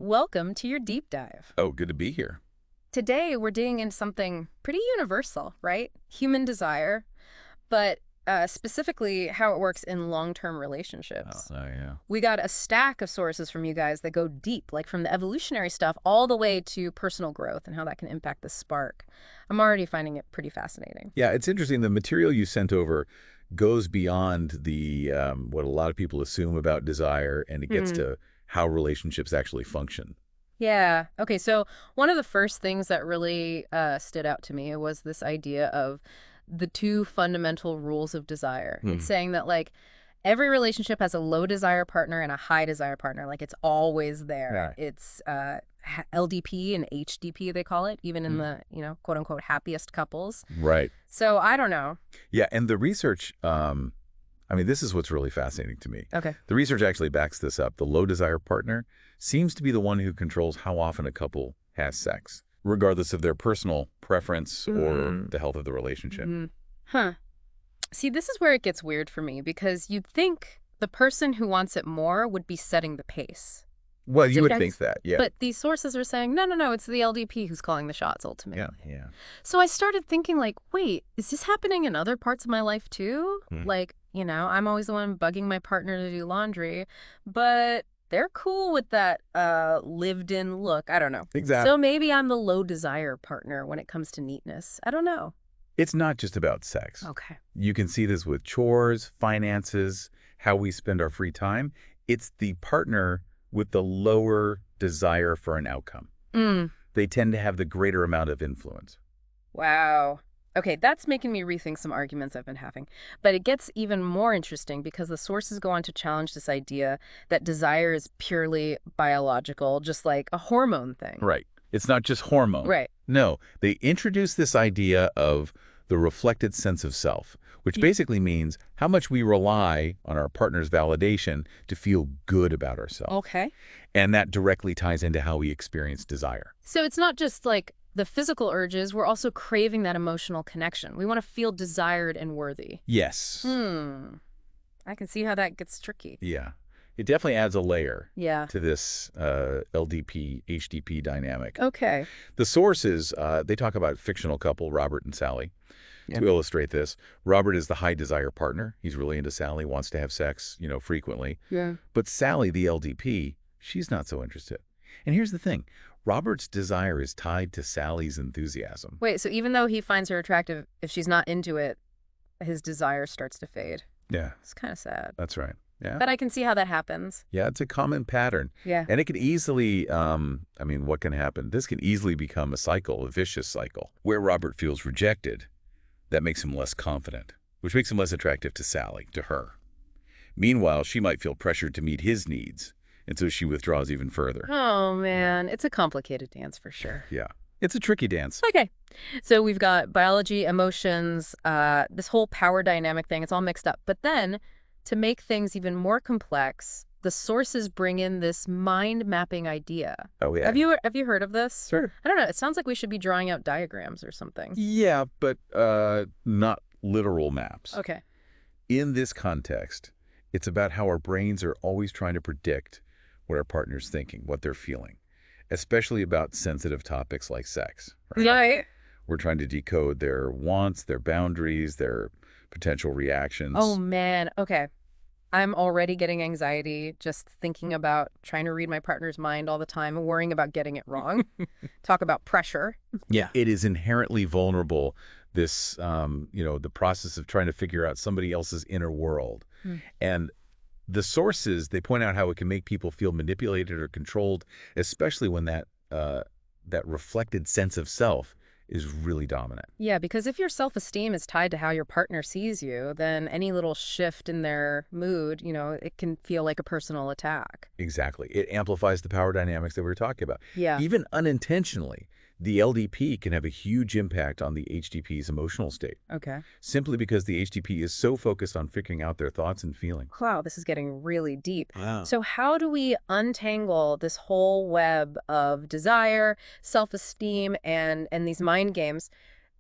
welcome to your deep dive. Oh, good to be here. Today, we're digging into something pretty universal, right? Human desire, but specifically how it works in long-term relationships. Yeah. We got a stack of sources from you guys that go deep, like from the evolutionary stuff all the way to personal growth and how that can impact the spark. I'm already finding it pretty fascinating. Yeah, it's interesting. The material you sent over goes beyond the what a lot of people assume about desire, and it gets to how relationships actually function. Yeah. Okay, so one of the first things that really stood out to me was this idea of the two fundamental rules of desire. It's saying that, like, every relationship has a low desire partner and a high desire partner. Like, it's always there. Yeah. It's LDP and HDP, they call it, even in the, quote unquote, happiest couples. Right. So I don't know. Yeah, and the research, this is what's really fascinating to me. Okay. The research actually backs this up. The low desire partner seems to be the one who controls how often a couple has sex, regardless of their personal preference or the health of the relationship. Huh. See, this is where it gets weird for me, because you'd think the person who wants it more would be setting the pace. Well, you would Yes. think that, yeah. But these sources are saying, no, it's the LDP who's calling the shots ultimately. Yeah. So I started thinking, like, wait, is this happening in other parts of my life too? Like, I'm always the one bugging my partner to do laundry, but they're cool with that lived-in look. I don't know. Exactly. So maybe I'm the low desire partner when it comes to neatness. I don't know. It's not just about sex. Okay. You can see this with chores, finances, how we spend our free time. It's the partner with the lower desire for an outcome. They tend to have the greater amount of influence. Wow. Okay, that's making me rethink some arguments I've been having. But it gets even more interesting because the sources go on to challenge this idea that desire is purely biological, just like a hormone thing. Right. It's not just hormone. Right. No, they introduce this idea of the reflected sense of self, which basically means how much we rely on our partner's validation to feel good about ourselves. Okay. And that directly ties into how we experience desire. So it's not just like the physical urges, we're also craving that emotional connection. We want to feel desired and worthy. Yes. I can see how that gets tricky. Yeah. It definitely adds a layer Yeah. to this LDP, HDP dynamic. Okay. The sources, they talk about fictional couple, Robert and Sally. To illustrate this, Robert is the high desire partner. He's really into Sally, wants to have sex, frequently. Yeah. But Sally, the LDP, she's not so interested. And here's the thing. Robert's desire is tied to Sally's enthusiasm. Wait, so even though he finds her attractive, if she's not into it, his desire starts to fade. Yeah, It's kind of sad. that's right. Yeah. But I can see how that happens. Yeah, it's a common pattern. Yeah. And it can easily, what can happen? This can easily become a cycle, a vicious cycle, where Robert feels rejected. That makes him less confident, which makes him less attractive to Sally, to her. Meanwhile, she might feel pressured to meet his needs, and so she withdraws even further. Oh, man. It's a complicated dance for sure. Yeah. It's a tricky dance. Okay. So we've got biology, emotions, this whole power dynamic thing. It's all mixed up. But then, to make things even more complex, the sources bring in this mind mapping idea. Oh, yeah. Have you heard of this? Sure. I don't know. It sounds like we should be drawing out diagrams or something. Yeah, but not literal maps. Okay. In this context, it's about how our brains are always trying to predict what our partner's thinking, what they're feeling, especially about sensitive topics like sex. Right. We're trying to decode their wants, their boundaries, their potential reactions. Oh, man. Okay. I'm already getting anxiety just thinking about trying to read my partner's mind all the time and worrying about getting it wrong. Talk about pressure. Yeah. It is inherently vulnerable, this, the process of trying to figure out somebody else's inner world. And the sources, they point out how it can make people feel manipulated or controlled, especially when that reflected sense of self is really dominant. Yeah, because if your self-esteem is tied to how your partner sees you, then any little shift in their mood, it can feel like a personal attack. Exactly. It amplifies the power dynamics that we were talking about. Yeah. Even unintentionally, the LDP can have a huge impact on the HDP's emotional state, Okay. simply because the HDP is so focused on figuring out their thoughts and feelings. Wow, this is getting really deep. Wow. So how do we untangle this whole web of desire, self-esteem, and these mind games?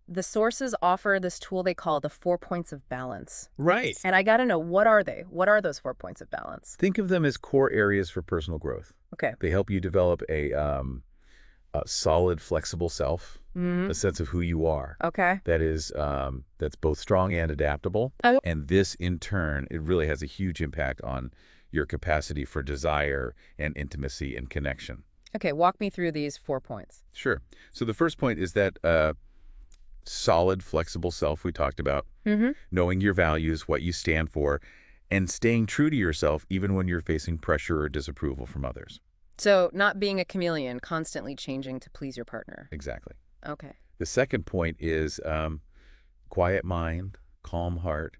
The sources offer this tool they call the 4 points of balance. Right. And I got to know, what are they? What are those 4 points of balance? Think of them as core areas for personal growth. Okay. They help you develop a solid, flexible self, Mm-hmm. a sense of who you are. Okay. That's both strong and adaptable. Oh. And this, in turn, it really has a huge impact on your capacity for desire and intimacy and connection. Okay, walk me through these 4 points. Sure. So the first point is that solid, flexible self we talked about, Mm-hmm. knowing your values, what you stand for, and staying true to yourself even when you're facing pressure or disapproval from others. So not being a chameleon, constantly changing to please your partner. Exactly. Okay. The second point is quiet mind, calm heart.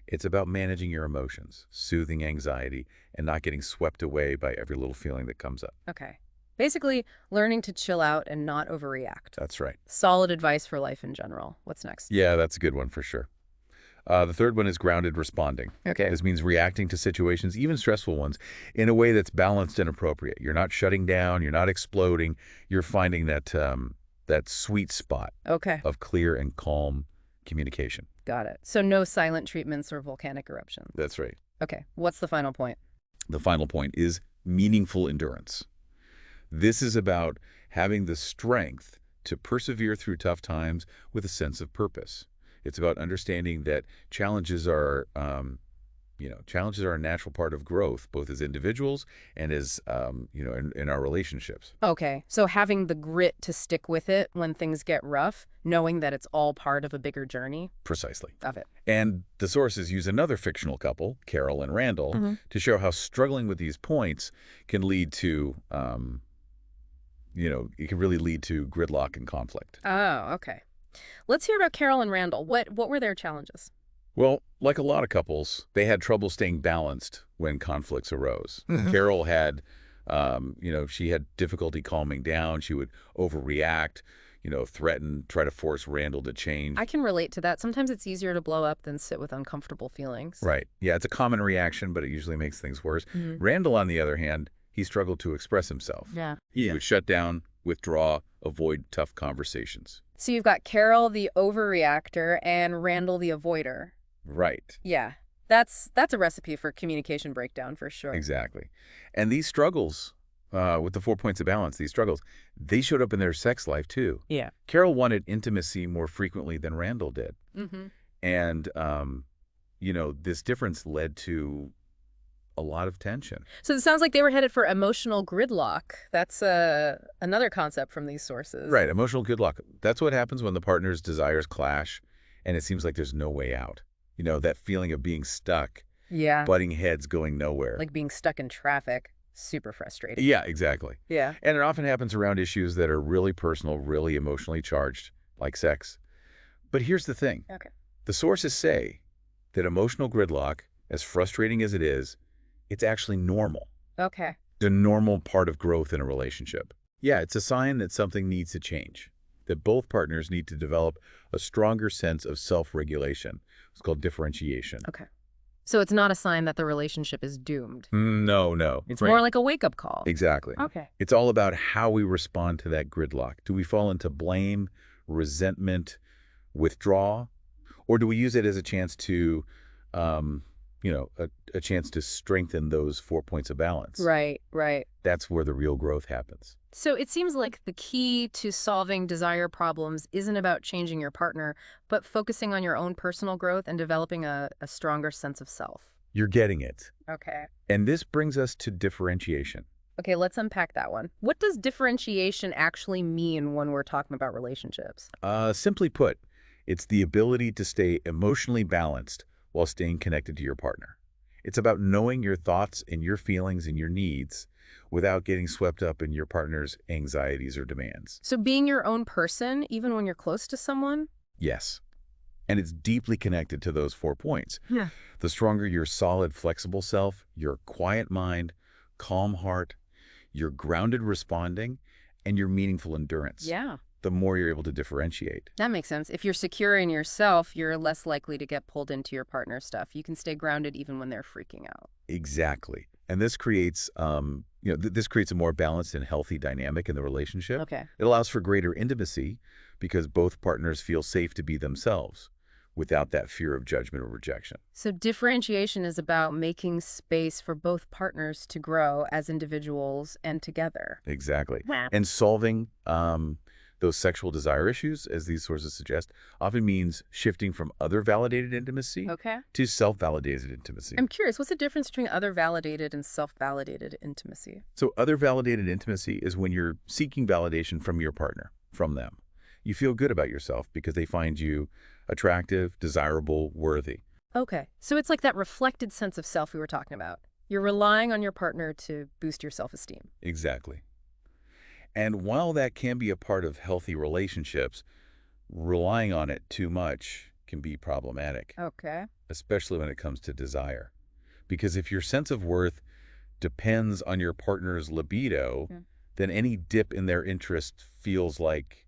It's about managing your emotions, soothing anxiety, and not getting swept away by every little feeling that comes up. Okay. Basically, learning to chill out and not overreact. That's right. Solid advice for life in general. What's next? Yeah, that's a good one for sure. The third one is grounded responding. Okay. This means reacting to situations, even stressful ones, in a way that's balanced and appropriate. You're not shutting down. You're not exploding. You're finding that sweet spot Okay. of clear and calm communication. Got it. So no silent treatments or volcanic eruptions. That's right. Okay. What's the final point? The final point is meaningful endurance. This is about having the strength to persevere through tough times with a sense of purpose. It's about understanding that challenges are a natural part of growth, both as individuals and as, in our relationships. Okay. So having the grit to stick with it when things get rough, knowing that it's all part of a bigger journey. Precisely. Of it. And the sources use another fictional couple, Carol and Randall, to show how struggling with these points can lead to, it can really lead to gridlock and conflict. Oh, okay. Let's hear about Carol and Randall. What were their challenges? Well, like a lot of couples, they had trouble staying balanced when conflicts arose. Carol had, she had difficulty calming down. She would overreact, threaten, try to force Randall to change. I can relate to that. Sometimes it's easier to blow up than sit with uncomfortable feelings. Right. Yeah, it's a common reaction, but it usually makes things worse. Mhm. Randall, on the other hand, he struggled to express himself. Yeah. He would shut down, withdraw, avoid tough conversations. So you've got Carol, the overreactor, and Randall, the avoider. Right. Yeah. That's a recipe for communication breakdown for sure. Exactly. And these struggles, with the 4 points of balance, these struggles, they showed up in their sex life too. Yeah. Carol wanted intimacy more frequently than Randall did. Mm-hmm. And, this difference led to a lot of tension. So it sounds like they were headed for emotional gridlock. That's another concept from these sources. Right. Emotional gridlock. That's what happens when the partner's desires clash and it seems like there's no way out. That feeling of being stuck, Yeah. butting heads going nowhere. Like being stuck in traffic. Super frustrating. Yeah, exactly. Yeah. And it often happens around issues that are really personal, really emotionally charged, like sex. But here's the thing. Okay. The sources say that emotional gridlock, as frustrating as it is, it's actually normal. Okay. The normal part of growth in a relationship. Yeah, it's a sign that something needs to change, that both partners need to develop a stronger sense of self-regulation. It's called differentiation. Okay. So it's not a sign that the relationship is doomed. No. It's more like a wake-up call. Exactly. Okay. It's all about how we respond to that gridlock. Do we fall into blame, resentment, withdraw, or do we use it as a chance to, a chance to strengthen those 4 points of balance? Right. That's where the real growth happens. So it seems like the key to solving desire problems isn't about changing your partner, but focusing on your own personal growth and developing a stronger sense of self. You're getting it. Okay. And this brings us to differentiation. Okay, let's unpack that one. What does differentiation actually mean when we're talking about relationships? Simply put, it's the ability to stay emotionally balanced while staying connected to your partner. It's about knowing your thoughts and your feelings and your needs without getting swept up in your partner's anxieties or demands. So being your own person, even when you're close to someone? Yes. And it's deeply connected to those 4 points. Yeah. The stronger your solid, flexible self, your quiet mind, calm heart, your grounded responding, and your meaningful endurance. Yeah. The more you're able to differentiate. That makes sense. If you're secure in yourself, you're less likely to get pulled into your partner's stuff. You can stay grounded even when they're freaking out. Exactly. And this creates, this creates a more balanced and healthy dynamic in the relationship. Okay. It allows for greater intimacy because both partners feel safe to be themselves, without that fear of judgment or rejection. So differentiation is about making space for both partners to grow as individuals and together. Exactly. Wow. And solving those sexual desire issues, as these sources suggest, often means shifting from other validated intimacy Okay. to self-validated intimacy. I'm curious, what's the difference between other validated and self-validated intimacy? So other validated intimacy is when you're seeking validation from your partner, from them. You feel good about yourself because they find you attractive, desirable, worthy. Okay. So it's like that reflected sense of self we were talking about. You're relying on your partner to boost your self-esteem. Exactly. And while that can be a part of healthy relationships, relying on it too much can be problematic, Okay. especially when it comes to desire. Because if your sense of worth depends on your partner's libido, Yeah. then any dip in their interest feels like,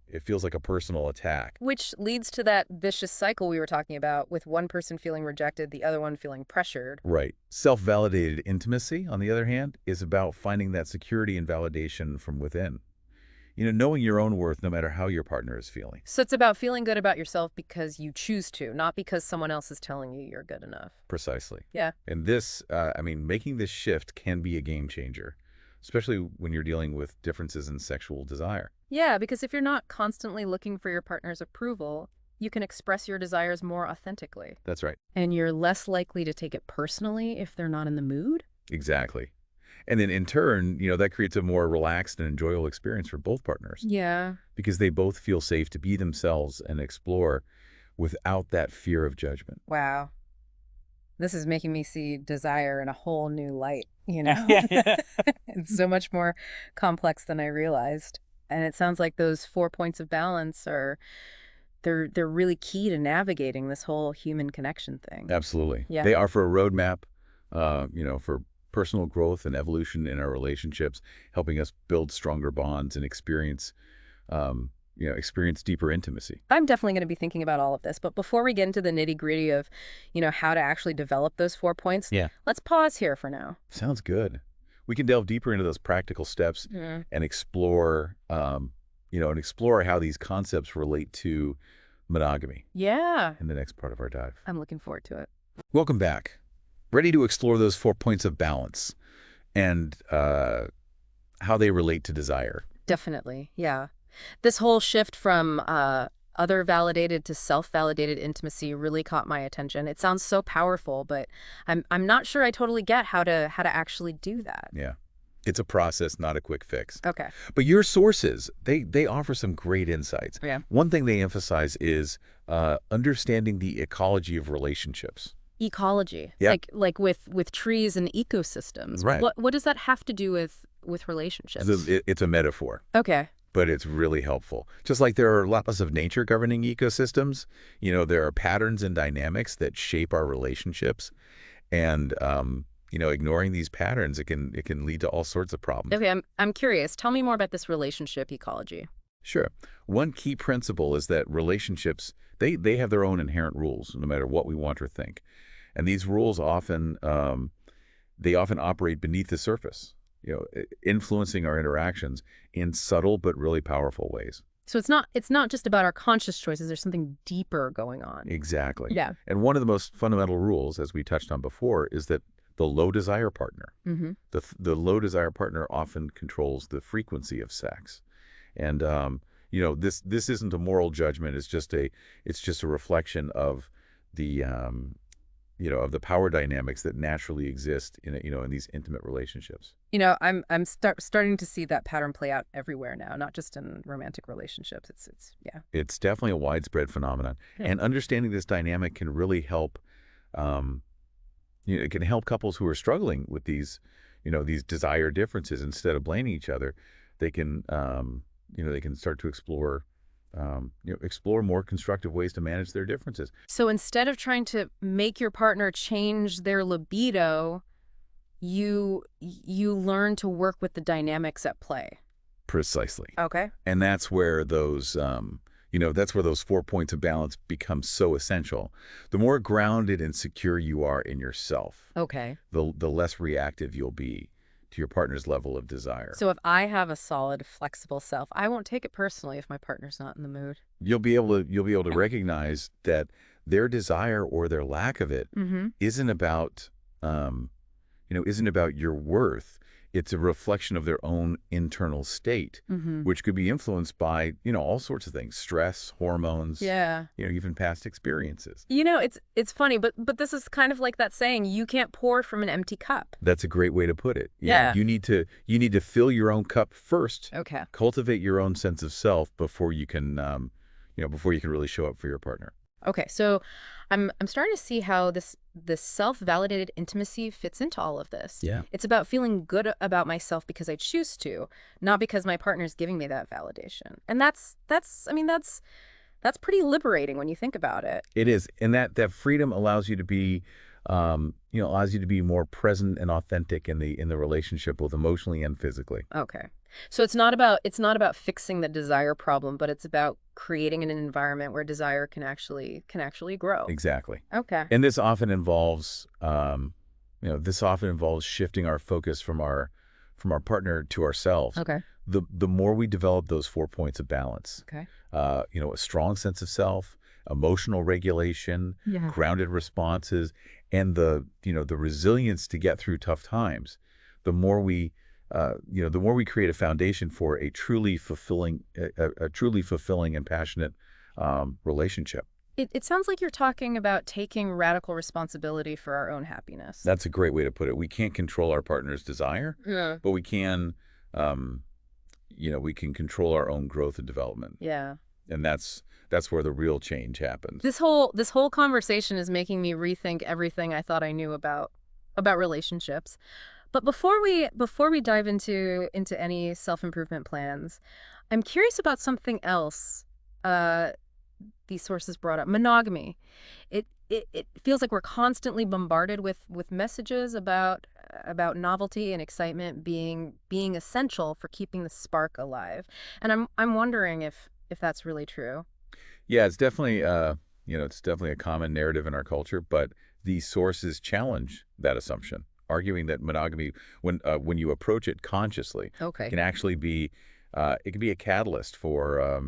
it feels like a personal attack. Which leads to that vicious cycle we were talking about, with one person feeling rejected, the other one feeling pressured. Right. Self-validated intimacy, on the other hand, is about finding that security and validation from within. Knowing your own worth no matter how your partner is feeling. So it's about feeling good about yourself because you choose to, not because someone else is telling you you're good enough. Precisely. Yeah. And this, making this shift can be a game changer, especially when you're dealing with differences in sexual desire. Yeah, because if you're not constantly looking for your partner's approval, you can express your desires more authentically. That's right. And you're less likely to take it personally if they're not in the mood. Exactly. And then in turn, that creates a more relaxed and enjoyable experience for both partners Yeah. because they both feel safe to be themselves and explore without that fear of judgment. Wow. This is making me see desire in a whole new light, you know? Yeah. It's so much more complex than I realized. And it sounds like those 4 points of balance they're really key to navigating this whole human connection thing. Absolutely. Yeah. They offer a roadmap, for personal growth and evolution in our relationships, helping us build stronger bonds and experience deeper intimacy. I'm definitely going to be thinking about all of this. But before we get into the nitty-gritty of, how to actually develop those 4 points, Yeah. let's pause here for now. Sounds good. We can delve deeper into those practical steps and explore how these concepts relate to monogamy Yeah. in the next part of our dive. I'm looking forward to it. Welcome back. Ready to explore those 4 points of balance and how they relate to desire. Definitely. Yeah. This whole shift from other validated to self-validated intimacy really caught my attention. It sounds so powerful, but I'm not sure I totally get how to actually do that. Yeah. It's a process, not a quick fix. Okay. But your sources, they offer some great insights. Yeah. One thing they emphasize is understanding the ecology of relationships. Ecology. Yeah. Like with trees and ecosystems. Right. What does that have to do with relationships? It's a metaphor, Okay. but it's really helpful. Just like there are laws of nature governing ecosystems, there are patterns and dynamics that shape our relationships. And, ignoring these patterns, it can lead to all sorts of problems. Okay, I'm curious. Tell me more about this relationship ecology. Sure. One key principle is that relationships, they have their own inherent rules, no matter what we want or think. And these rules often operate beneath the surface, influencing our interactions in subtle but really powerful ways. So it's not just about our conscious choices. There's something deeper going on. Exactly. Yeah. And one of the most fundamental rules, as we touched on before, is that the low desire partner, the low desire partner often controls the frequency of sex. And, this isn't a moral judgment. It's just a reflection of the, of the power dynamics that naturally exist in these intimate relationships. I'm starting to see that pattern play out everywhere now, not just in romantic relationships. Yeah. It's definitely a widespread phenomenon. Yeah. And understanding this dynamic can really help, it can help couples who are struggling with these desire differences. Instead of blaming each other, they can start to explore more constructive ways to manage their differences. So instead of trying to make your partner change their libido, you learn to work with the dynamics at play. Precisely. Okay. And that's where those 4 points of balance become so essential. The more grounded and secure you are in yourself, Okay. the less reactive you'll be to your partner's level of desire. So if I have a solid, flexible self, I won't take it personally if my partner's not in the mood. You'll be able to recognize that their desire or their lack of it Mm-hmm. isn't about isn't about your worth. It's a reflection of their own internal state, Mm-hmm. which could be influenced by, all sorts of things, stress, hormones, Yeah. even past experiences. It's funny, but this is kind of like that saying, you can't pour from an empty cup. That's a great way to put it. Yeah. Yeah. You need to fill your own cup first, Okay. cultivate your own sense of self before you can, before you can really show up for your partner. Okay, so I'm starting to see how this self-validated intimacy fits into all of this. Yeah. It's about feeling good about myself because I choose to, not because my partner's giving me that validation. And that's pretty liberating when you think about it. It is. And that freedom allows you to be, more present and authentic in the relationship, both emotionally and physically. Okay. So it's not about fixing the desire problem, but it's about creating an environment where desire can actually grow. Exactly. Okay. And this often involves shifting our focus from our partner to ourselves. Okay. The more we develop those 4 points of balance, Okay. a strong sense of self, emotional regulation, Yeah. grounded responses, and the resilience to get through tough times, the more we create a foundation for a truly fulfilling and passionate relationship. It sounds like you're talking about taking radical responsibility for our own happiness. That's a great way to put it. We can't control our partner's desire, Yeah. but we can control our own growth and development. Yeah. And that's where the real change happens. This whole conversation is making me rethink everything I thought I knew about relationships. But before we dive into any self-improvement plans, I'm curious about something else. These sources brought up monogamy. It feels like we're constantly bombarded with messages about novelty and excitement being essential for keeping the spark alive. And I'm wondering if that's really true. Yeah, it's definitely a common narrative in our culture, but these sources challenge that assumption, arguing that monogamy, when you approach it consciously, Okay. can actually be it can be a catalyst for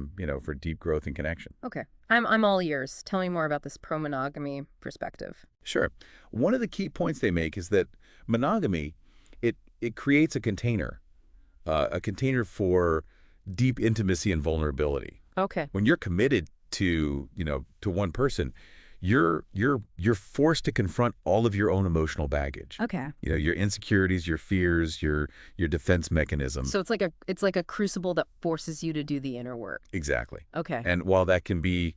deep growth and connection. Okay. I'm all ears. Tell me more about this pro-monogamy perspective. Sure. One of the key points they make is that monogamy, it creates a container for deep intimacy and vulnerability. Okay. When you're committed to one person, you're forced to confront all of your own emotional baggage. Okay. Your insecurities, your fears, your defense mechanism. So it's like a crucible that forces you to do the inner work. Exactly. Okay. And while that can be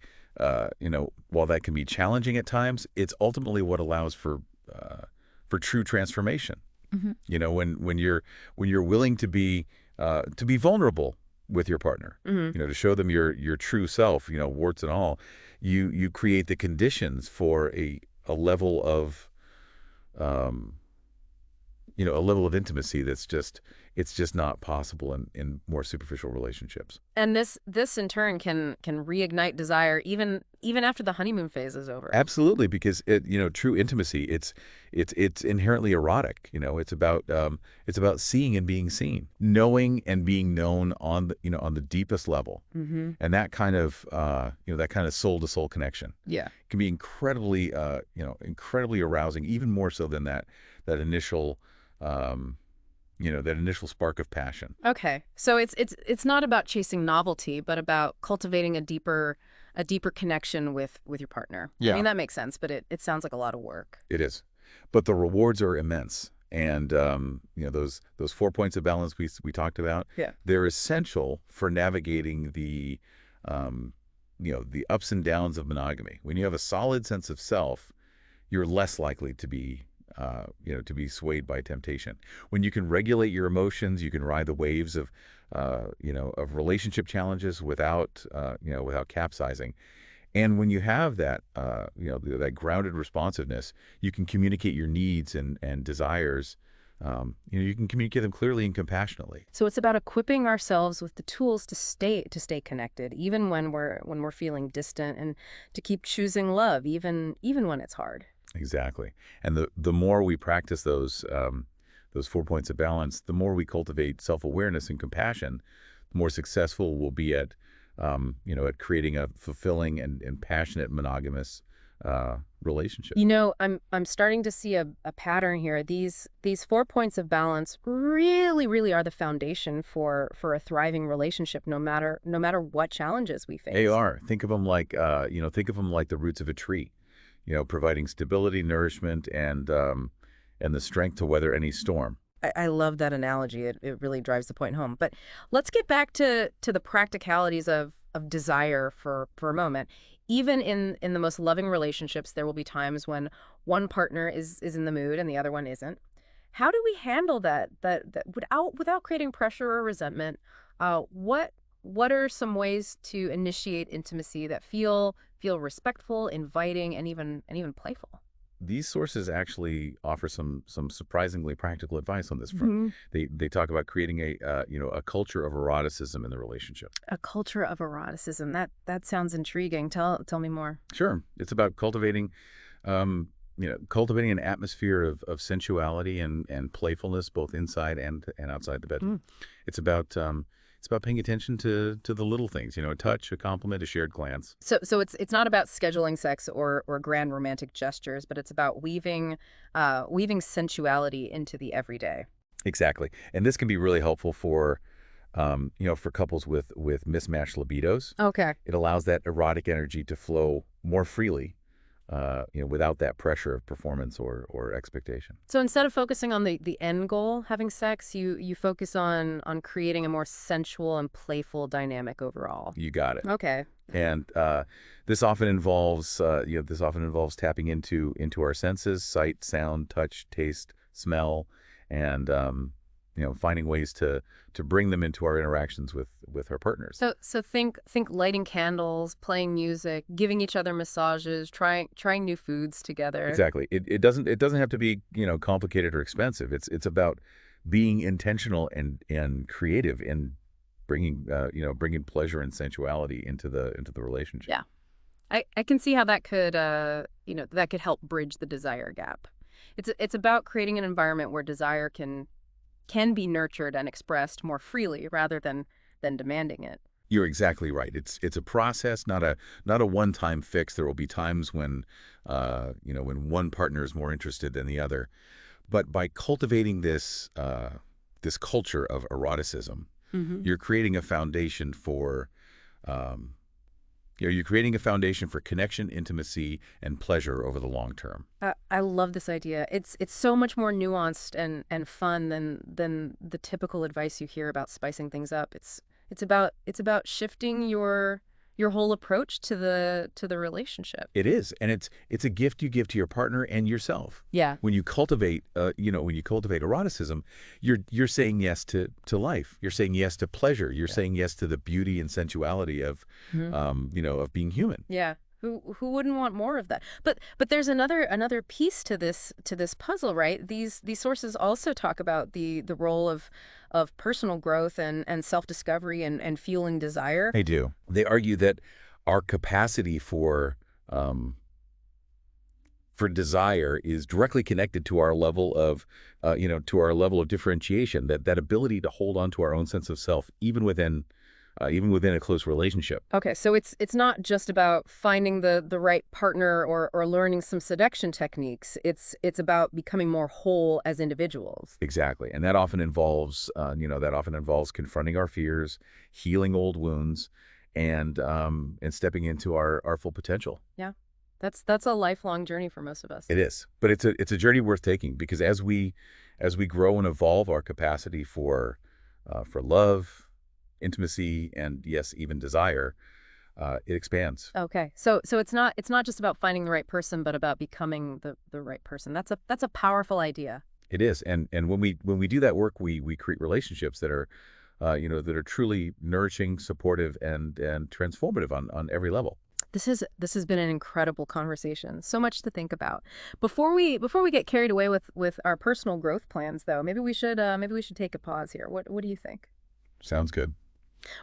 challenging at times, it's ultimately what allows for true transformation. Mm-hmm. When you're willing to be vulnerable with your partner, Mm-hmm. to show them your true self, warts and all, you create the conditions for a level of intimacy it's just not possible in more superficial relationships. And this in turn can reignite desire even after the honeymoon phase is over. Absolutely, because true intimacy, it's inherently erotic. It's about seeing and being seen, knowing and being known on the deepest level, Mm-hmm. and that kind of soul to soul connection Yeah. can be incredibly arousing, even more so than that initial spark of passion. Okay. So it's not about chasing novelty, but about cultivating a deeper connection with your partner. Yeah. I mean, that makes sense, but it sounds like a lot of work. It is, but the rewards are immense, and those 4 points of balance we talked about. Yeah. They're essential for navigating the ups and downs of monogamy. When you have a solid sense of self, you're less likely to be swayed by temptation. When you can regulate your emotions, you can ride the waves of relationship challenges without capsizing. And when you have that, that grounded responsiveness, you can communicate your needs and desires. You can communicate them clearly and compassionately. So it's about equipping ourselves with the tools to stay connected, even when we're feeling distant, and to keep choosing love, even when it's hard. Exactly. And the more we practice those 4 points of balance, the more we cultivate self-awareness and compassion, the more successful we'll be at, at creating a fulfilling and passionate monogamous relationship. I'm starting to see a pattern here. These 4 points of balance really, really are the foundation for a thriving relationship, no matter what challenges we They face. are. Think of them like the roots of a tree, providing stability, nourishment, and the strength to weather any storm. I love that analogy. It really drives the point home. But let's get back to the practicalities of desire for a moment. Even in the most loving relationships, there will be times when one partner is in the mood and the other one isn't. How do we handle that without creating pressure or resentment? What are some ways to initiate intimacy that feel respectful, inviting, and even playful? These sources actually offer some surprisingly practical advice on this front. Hmm. They talk about creating a culture of eroticism in the relationship. A culture of eroticism. That sounds intriguing. Tell me more. Sure, it's about cultivating an atmosphere of sensuality and playfulness both inside and outside the bedroom. It's about paying attention to the little things, a touch, a compliment, a shared glance. So it's not about scheduling sex or grand romantic gestures, but it's about weaving sensuality into the everyday. Exactly, and this can be really helpful for couples with mismatched libidos. Okay. It allows that erotic energy to flow more freely, without that pressure of performance or expectation. So instead of focusing on the end goal, having sex, you focus on creating a more sensual and playful dynamic overall. You got it. Okay. And this often involves tapping into our senses: sight, sound, touch, taste, smell, and finding ways to bring them into our interactions with our partners. So think lighting candles, playing music, giving each other massages, trying new foods together. Exactly. It doesn't have to be complicated or expensive. It's about being intentional and creative in bringing pleasure and sensuality into the relationship. Yeah. I can see how that could help bridge the desire gap. It's about creating an environment where desire can be nurtured and expressed more freely rather than demanding it. You're exactly right. It's a process, not a one-time fix. There will be times when one partner is more interested than the other. But by cultivating this culture of eroticism, Hmm. you're creating a foundation for um, you're creating a foundation for connection, intimacy, and pleasure over the long term. I love this idea. It's so much more nuanced and fun than the typical advice you hear about spicing things up. It's about shifting your whole approach to the relationship. It is, and it's a gift you give to your partner and yourself. Yeah. When you cultivate eroticism, you're saying yes to life. You're saying yes to pleasure. You're saying yes to the beauty and sensuality of being human. Yeah. Who wouldn't want more of that? But there's another piece to this puzzle, right? These sources also talk about the role of personal growth and self-discovery and fueling desire. They do. They argue that our capacity for desire is directly connected to our level of differentiation. That ability to hold on to our own sense of self, even within a close relationship. Okay, so it's not just about finding the right partner or learning some seduction techniques. It's about becoming more whole as individuals. Exactly, and that often involves confronting our fears, healing old wounds, and stepping into our full potential. Yeah. That's a lifelong journey for most of us. It is, but it's a journey worth taking because as we grow and evolve our capacity for love, intimacy, and yes, even desire, it expands. Okay. So it's not just about finding the right person, but about becoming the right person. That's a powerful idea. It is, and when we do that work, we create relationships that are truly nourishing, supportive, and transformative on every level. This has been an incredible conversation. So much to think about. Before we get carried away with our personal growth plans, though, maybe we should take a pause here. What do you think? Sounds good.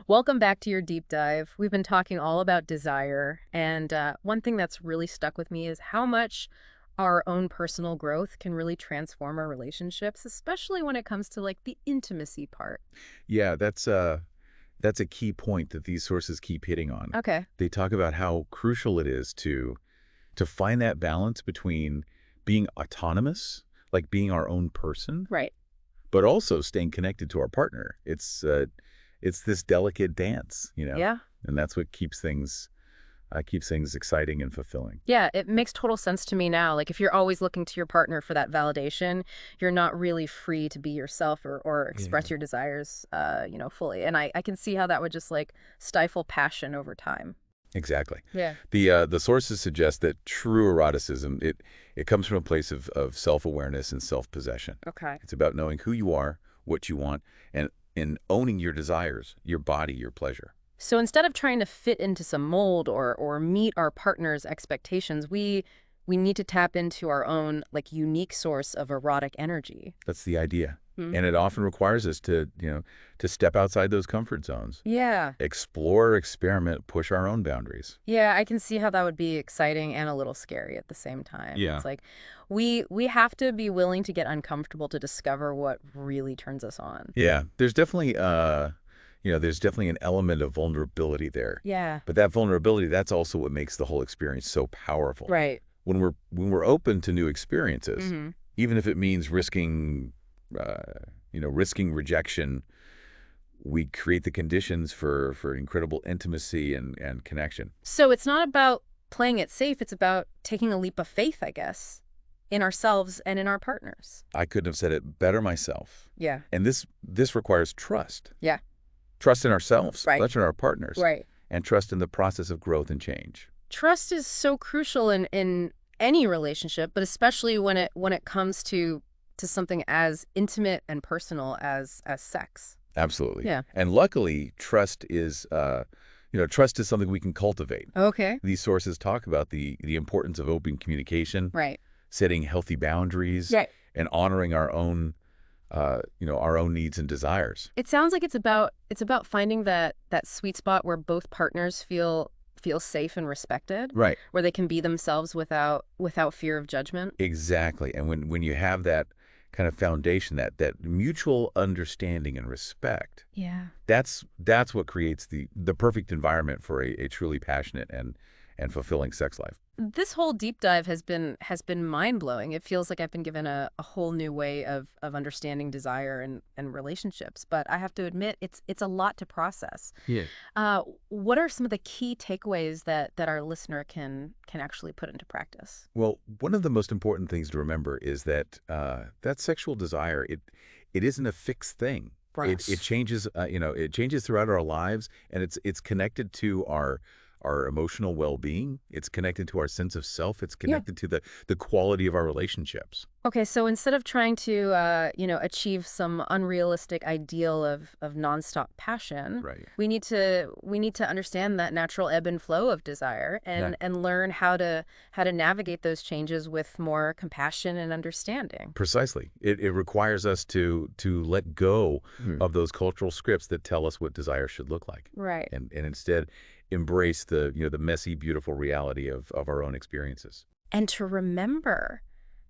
Welcome back to your deep dive. We've been talking all about desire, and one thing that's really stuck with me is how much our own personal growth can really transform our relationships, especially when it comes to like the intimacy part. Yeah, that's a key point that these sources keep hitting on. Okay. They talk about how crucial it is to find that balance between being autonomous, like being our own person, Right. but also staying connected to our partner. It's this delicate dance, Yeah. and that's what keeps things exciting and fulfilling. Yeah, it makes total sense to me now. Like if you're always looking to your partner for that validation, you're not really free to be yourself or Yeah. express your desires, fully. And I can see how that would just like stifle passion over time. Exactly. Yeah. The sources suggest that true eroticism it comes from a place of self-awareness and self-possession. Okay. It's about knowing who you are, what you want, and owning your desires, your body, your pleasure. So instead of trying to fit into some mold or meet our partner's expectations, we need to tap into our own like unique source of erotic energy. That's the idea. Hmm. And it often requires us to step outside those comfort zones, Yeah. explore, experiment, push our own boundaries. Yeah, I can see how that would be exciting and a little scary at the same time. Yeah. It's like we have to be willing to get uncomfortable to discover what really turns us on. Yeah, there's definitely an element of vulnerability there. Yeah. But that vulnerability, that's also what makes the whole experience so powerful. Right. When we're open to new experiences, Hmm. even if it means uh, risking rejection, we create the conditions for incredible intimacy and connection. So it's not about playing it safe, it's about taking a leap of faith, I guess, in ourselves and in our partners. I couldn't have said it better myself. Yeah. And this requires trust. Yeah. Trust in ourselves, Right. trust in our partners, Right. and trust in the process of growth and change. Trust is so crucial in any relationship, but especially when it comes to something as intimate and personal as sex. Absolutely. Yeah. And luckily, trust is something we can cultivate. Okay. These sources talk about the importance of open communication, Right. setting healthy boundaries, Right. and honoring our own needs and desires. It sounds like it's about finding that sweet spot where both partners feel safe and respected, Right. where they can be themselves without fear of judgment. Exactly. And when you have that kind of foundation, that mutual understanding and respect, Yeah. that's what creates the perfect environment for a truly passionate and fulfilling sex life. This whole deep dive has been mind-blowing. It feels like I've been given a whole new way of understanding desire and relationships, but I have to admit it's a lot to process. Yeah. What are some of the key takeaways that our listener can actually put into practice? Well, one of the most important things to remember is that sexual desire, it isn't a fixed thing. Right. It changes, it changes throughout our lives, and it's connected to our emotional well-being. It's connected to our sense of self. It's Yeah. connected to the quality of our relationships. Okay, so instead of trying to, achieve some unrealistic ideal of nonstop passion, Right. we need to understand that natural ebb and flow of desire and learn how to navigate those changes with more compassion and understanding. Precisely. It requires us to let go of those cultural scripts that tell us what desire should look like, Right. and instead embrace the messy, beautiful reality of our own experiences. And to remember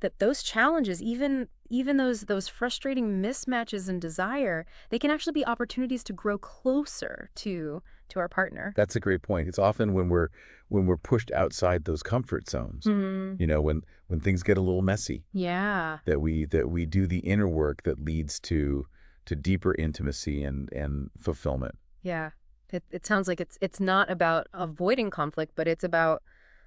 that those challenges, even those frustrating mismatches in desire, they can actually be opportunities to grow closer to our partner. That's a great point. It's often when we're pushed outside those comfort zones, Hmm. when things get a little messy, Yeah. that we do the inner work that leads to deeper intimacy and fulfillment. Yeah. It sounds like it's not about avoiding conflict, but it's about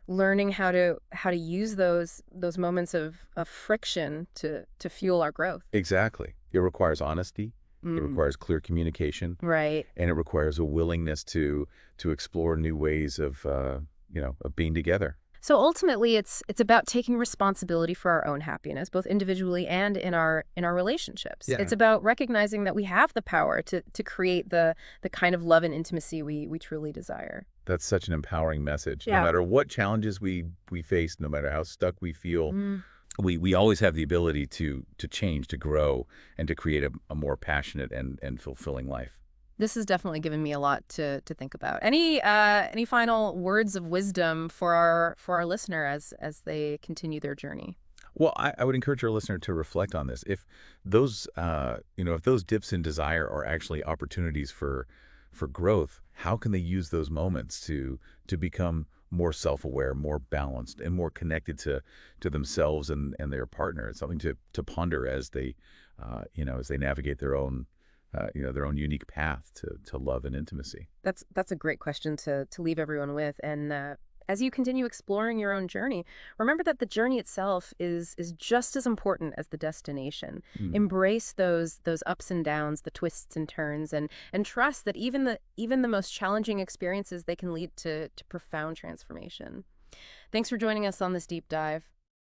learning how to use those moments of friction to fuel our growth. Exactly. It requires honesty. It Mm. requires clear communication, Right. and it requires a willingness to explore new ways of being together. So ultimately, it's about taking responsibility for our own happiness, both individually and in our relationships. Yeah. It's about recognizing that we have the power to create the kind of love and intimacy we truly desire. That's such an empowering message. No Yeah. matter what challenges we face, no matter how stuck we feel, Mm. we always have the ability to change, to grow, and to create a more passionate and fulfilling life. This has definitely given me a lot to think about. Any final words of wisdom for our listener as they continue their journey? Well, I would encourage our listener to reflect on this. If those, if those dips in desire are actually opportunities for growth, how can they use those moments to become more self-aware, more balanced, and more connected to themselves and their partner? It's something to ponder as as they navigate their own unique path to love and intimacy. That's a great question to leave everyone with. And as you continue exploring your own journey, remember that the journey itself is just as important as the destination. Mm. Embrace those ups and downs, the twists and turns, and trust that even the most challenging experiences, they can lead to profound transformation. Thanks for joining us on this deep dive.